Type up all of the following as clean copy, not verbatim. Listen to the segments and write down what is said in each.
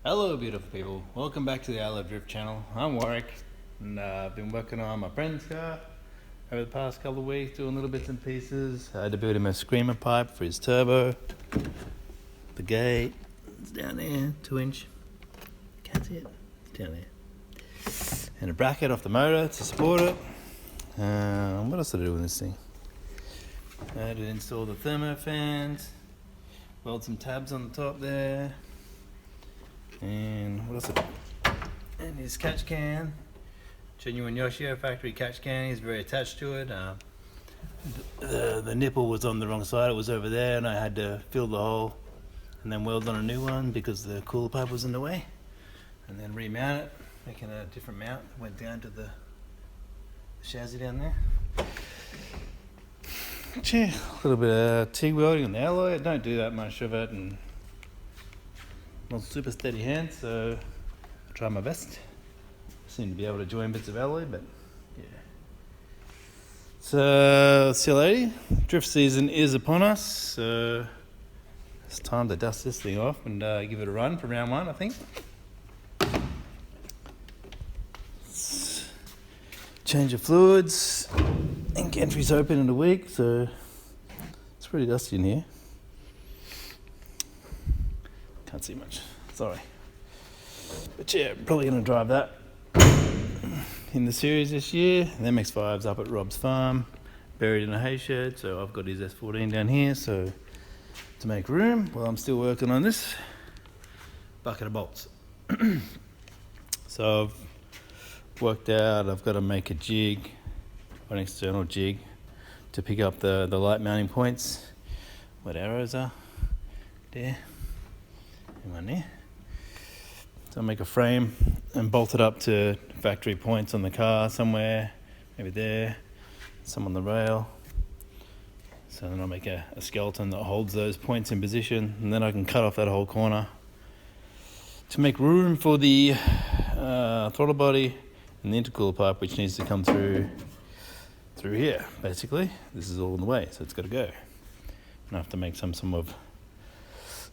Hello beautiful people, welcome back to the Allo Drift channel. I'm Warwick and I've been working on my friend's car over the past couple of weeks, doing little bits and pieces. I had to build him a screamer pipe for his turbo. The gate, it's down there, 2-inch. Can't see it, it's down there. And a bracket off the motor to support it. What else did I do with this thing? I had to install the thermo fans, weld some tabs on the top there. And what else? And his catch can, genuine Yoshio factory catch can. He's very attached to it. The nipple was on the wrong side; it was over there, and I had to fill the hole and then weld on a new one because the cooler pipe was in the way. And then remount it, making a different mount. Went down to the chassis down there. Yeah, a little bit of TIG welding on the alloy. I don't do that much of it, and not super steady hand, so I try my best. Seem to be able to join bits of alloy, but yeah. So, see you later. Drift season is upon us, so it's time to dust this thing off and give it a run for round one, I think. Change of fluids. Ink entry's open in a week, so it's pretty dusty in here. Can't see much, sorry. But yeah, I'm probably going to drive that in the series this year. The MX-5's up at Rob's farm, buried in a hay shed, so I've got his S14 down here, so to make room while I'm still working on this bucket of bolts. So I've worked out I've got to make a jig, an external jig, to pick up the light mounting points where the arrows are, there. One there. So I'll make a frame and bolt it up to factory points on the car somewhere, maybe there, some on the rail. So then I'll make a skeleton that holds those points in position, and then I can cut off that whole corner to make room for the throttle body and the intercooler pipe, which needs to come through here. Basically, this is all in the way, so it's got to go. And I have to make some of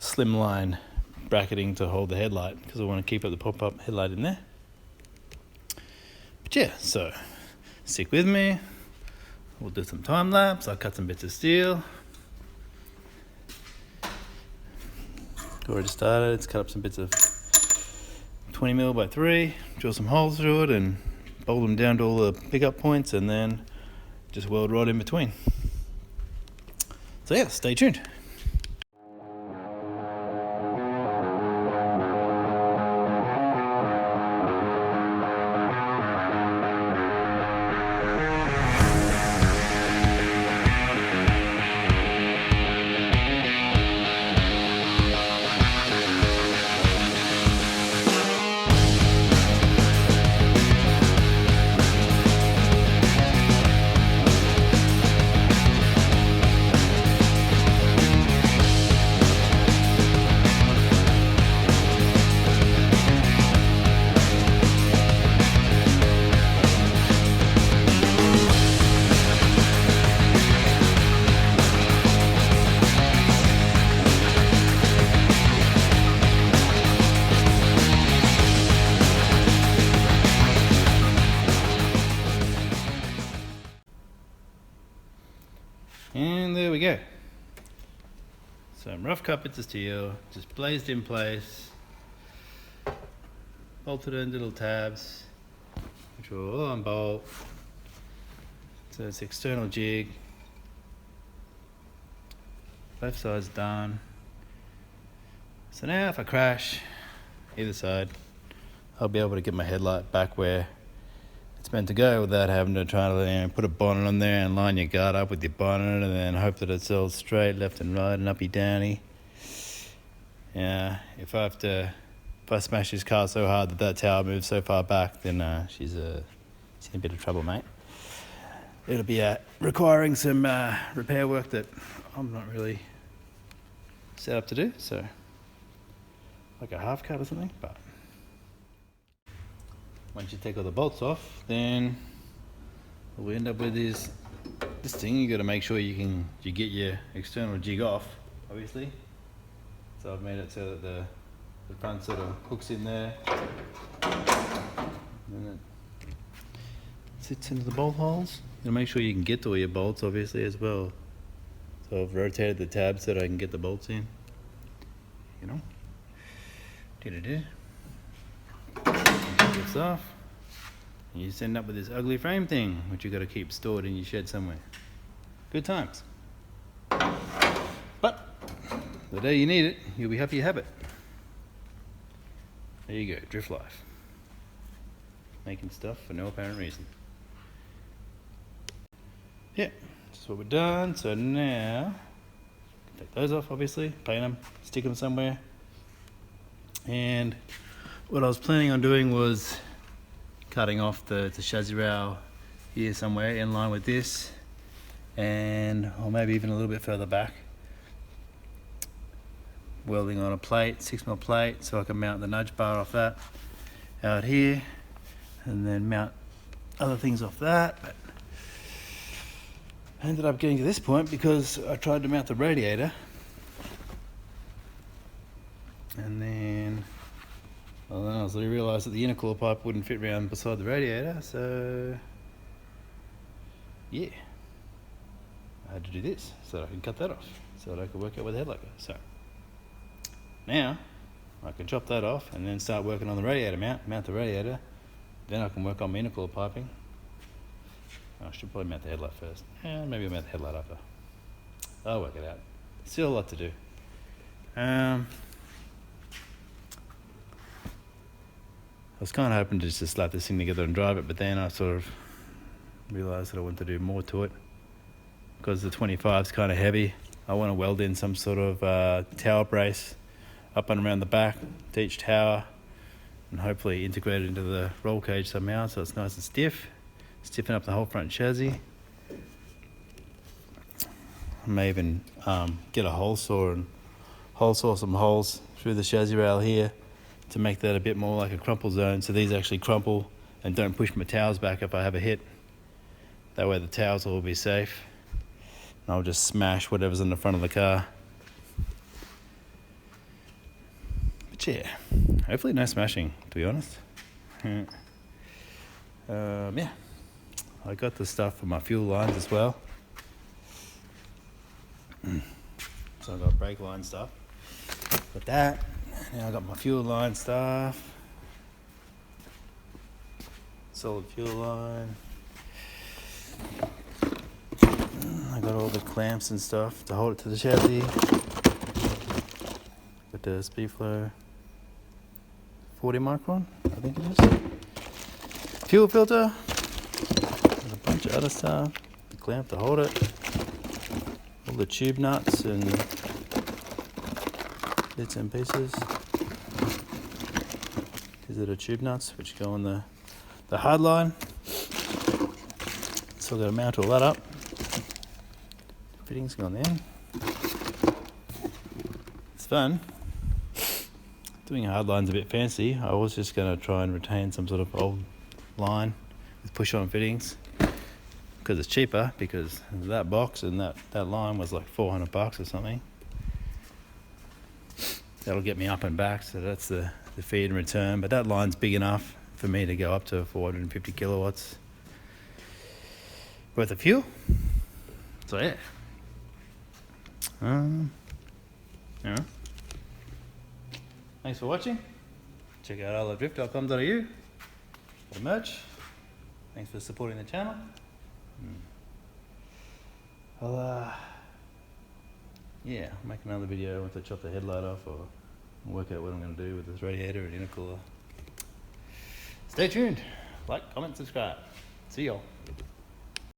slimline bracketing to hold the headlight because I want to keep up the pop-up headlight in there. But yeah, so stick with me. We'll do some time lapse. I'll cut some bits of steel. Already started. Let's cut up some bits of 20mm by 3, drill some holes through it and bolt them down to all the pickup points, and then just weld rod in between. So yeah, stay tuned. And there we go. Some rough cut bits of steel, just blazed in place, bolted into little tabs, which will all unbolt. So it's external jig, both sides done. So now if I crash either side, I'll be able to get my headlight back where it's meant to go without having to try to put a bonnet on there and line your guard up with your bonnet and then hope that it's all straight left and right and uppy downy. Yeah, if I smash this car so hard that tower moves so far back, then she's in a bit of trouble, mate. It'll be requiring some repair work that I'm not really set up to do, so like a half cut or something. But once you take all the bolts off, then what we end up with is this thing. You got to make sure you get your external jig off, obviously. So I've made it so that The front sort of hooks in there, and then it sits into the bolt holes. And make sure you can get to all your bolts, obviously, as well. So I've rotated the tab so that I can get the bolts in. You know, Get this off. And you just end up with this ugly frame thing, which you got to keep stored in your shed somewhere. Good times. But the day you need it, you'll be happy you have it. There you go, drift life. Making stuff for no apparent reason. Yeah, that's what we're done. So now, take those off obviously, paint them, stick them somewhere. And what I was planning on doing was cutting off the chassis rail here somewhere in line with this, and or maybe even a little bit further back. Welding on a plate, 6mm plate, so I can mount the nudge bar off that out here, and then mount other things off that. But I ended up getting to this point because I tried to mount the radiator, and then I realised that the intercooler pipe wouldn't fit around beside the radiator, so yeah, I had to do this so that I can cut that off, so that I could work out where the headlight goes. So now I can chop that off and then start working on the radiator mount the radiator, then I can work on my intercooler piping. I should probably mount the headlight first. Maybe I'll mount the headlight after. I'll work it out. Still a lot to do. I was kind of hoping just to slap this thing together and drive it, but then I sort of realised that I want to do more to it. Because the 25 is kind of heavy, I want to weld in some sort of tower brace up and around the back to each tower, and hopefully integrate it into the roll cage somehow so it's nice and stiff. Stiffen up the whole front chassis. I may even get a hole saw and hole saw some holes through the chassis rail here to make that a bit more like a crumple zone, so these actually crumple and don't push my towers back if I have a hit. That way the towers will be safe, and I'll just smash whatever's in the front of the car. But yeah, hopefully no smashing, to be honest. Yeah, I got the stuff for my fuel lines as well. So I got brake line stuff. Got that. Now I got my fuel line stuff. Solid fuel line. I got all the clamps and stuff to hold it to the chassis. Got the speed flow 40 micron, I think it is. Fuel filter. And a bunch of other stuff. The clamp to hold it. All the tube nuts and bits and pieces. These are the tube nuts which go on the hard line. So I've got to mount all that up. Fittings gone in. It's fun. Doing a hard line's a bit fancy. I was just going to try and retain some sort of old line with push-on fittings because it's cheaper, because that box and that line was like $400 or something. That'll get me up and back, so that's the feed and return, but that line's big enough for me to go up to 450 kilowatts worth of fuel. So yeah. Yeah. Thanks for watching. Check out ilovedrift.com.au for the merch. Thanks for supporting the channel. I'll make another video once I chop the headlight off, or work out what I'm going to do with this radiator and intercooler. Stay tuned. Like, comment, subscribe. See y'all.